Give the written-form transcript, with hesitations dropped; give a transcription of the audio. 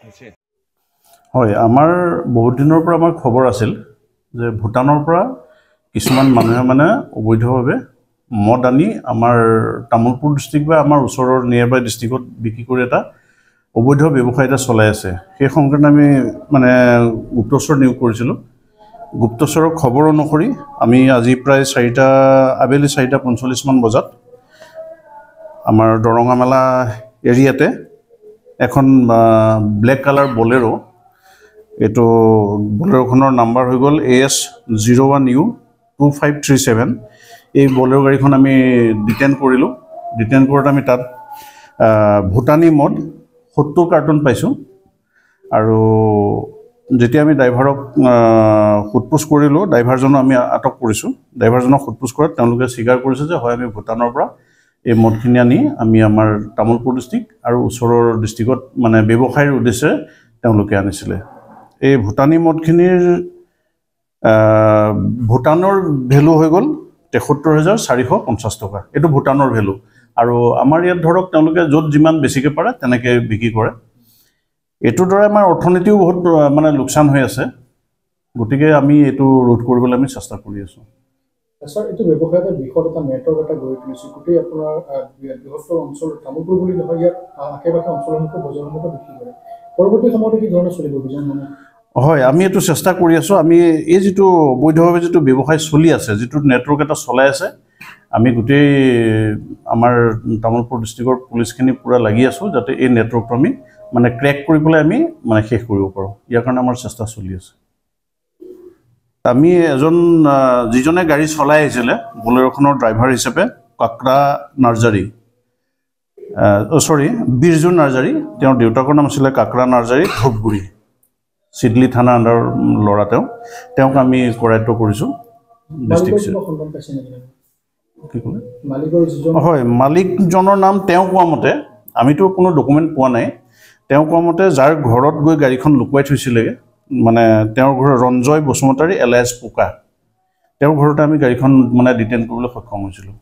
আছে হয় আমাৰ বহুত দিনৰ পৰা আমাৰ খবৰ আছিল যে ভূটানৰ পৰা কিছুমান মানুহে মানে অবৈধভাৱে মদ আনি আমাৰ তামুলপুৰ ডিষ্ট্ৰিক্ট বা আমাৰ ওচৰৰ নিয়াৰবাই ডিষ্ট্ৰিক্টত বিক্ৰী কৰি এটা অবৈধ ব্যৱসায় এটা চলাই আছে সেই সংক্ৰান্তত আমি মানে গুপ্তচৰ নিয়োগ কৰিছিলোঁ গুপ্তচৰৰ খবৰ অনুসৰি আমি আজি প্ৰায় আবেলি 4:45 মান বজাত আমাৰ দৰঙা মেলা এৰিয়াতে এখন ব্লেক কালাৰ বলেৰো এইটো বলেৰোখনৰ নাম্বাৰ হৈ গ'ল AS01U2537 এই বলেৰো গাড়ীখন আমি ডিটেইন কৰিলোঁ ডিটেইন কৰোঁতে আমি তাত ভূটানী মদ 70 কাৰ্টন পাইছোঁ আৰু যেতিয়া আমি ড্ৰাইভাৰক সোধপোছ কৰিলোঁ ড্ৰাইভাৰজনক আমি আটক কৰিছোঁ ড্ৰাইভাৰজনক সোধপোছ কৰাত তেওঁলোকে স্বীকাৰ কৰিছে যে হয় আমি ভূটানৰ পৰা এই মদখিনি আনি আমি আমাৰ তামুলপুৰ ডিষ্ট্ৰিক্ট আৰু ওচৰৰ ডিষ্ট্ৰিক্টত মানে ব্যৱসায়ৰ উদ্দেশ্যে তেওঁলোকে আনিছিলে এই ভূটানী মদখিনিৰ ভূটানৰ ভেলু হৈ গ'ল ৭৩,৪৫০ টকা এইটো ভূটানৰ ভেলু আৰু আমাৰ ইয়াত ধৰক তেওঁলোকে য'ত যিমান বেছিকৈ পাৰে তেনেকৈ বিক্ৰী কৰে এইটোৰ দ্বাৰা আমাৰ অৰ্থনীতিও বহুত মানে লোকচান হৈ আছে গতিকে আমি এইটো ৰোধ কৰিবলৈ আমি চেষ্টা কৰি আছোঁ স্যাৰ এইটো ব্যৱসায় এটা বিষয়ত এটা নেটৱৰ্ক এটা গঢ়ি তুলিছে গোটেই আপোনাৰ বৃহত্তৰ অঞ্চল তামুলপুৰ বুলি নহয় ইয়াত আশে-পাশে অঞ্চলসমূহত বজাৰসমূহত বিক্ৰী কৰে পৰৱৰ্তী সময়ত কি ধৰণে চলিব বিজন মানে হয় আমি এইটো চেষ্টা কৰি আছোঁ আমি এই যিটো অবৈধভাৱে যিটো ব্যৱসায় চলি আছে যিটো নেটৱৰ্ক এটা চলাই আছে আমি গোটেই আমাৰ তামুলপুৰ ডিষ্ট্ৰিক্টৰ পুলিচখিনি পূৰা লাগি আছোঁ যাতে এই নেটৱৰ্কটো আমি মানে ক্ৰেক কৰি পেলাই আমি মানে শেষ কৰিব পাৰোঁ ইয়াৰ কাৰণে আমাৰ চেষ্টা চলি আছে আমি এজন যিজনে গাড়ী চলাই আহিছিলে বলেৰোখনৰ ড্ৰাইভাৰ হিচাপে কাকৰা নাৰ্জাৰী বীৰজু নাৰ্জাৰী তেওঁৰ দেউতাকৰ নাম আছিলে কাকৰা নাৰ্জাৰী ধূপগুৰি চিডলি থানা আণ্ডাৰ ল'ৰা তেওঁক আমি কৰায়ত্ব কৰিছোঁ ডিষ্ট্ৰিক্ট কি ক'লে হয় মালিকজনৰ নাম তেওঁ কোৱা মতে আমিতো কোনো ডকুমেণ্ট পোৱা নাই তেওঁ কোৱা মতে যাৰ ঘৰত গৈ গাড়ীখন লুকুৱাই থৈছিলেগৈ মানে তেওঁৰ ঘৰ ৰঞ্জয় বসুমতাৰী এলায়েছ পোকা তেওঁৰ ঘৰতে আমি গাড়ীখন মানে ডিটেইন কৰিবলৈ সক্ষম হৈছিলোঁ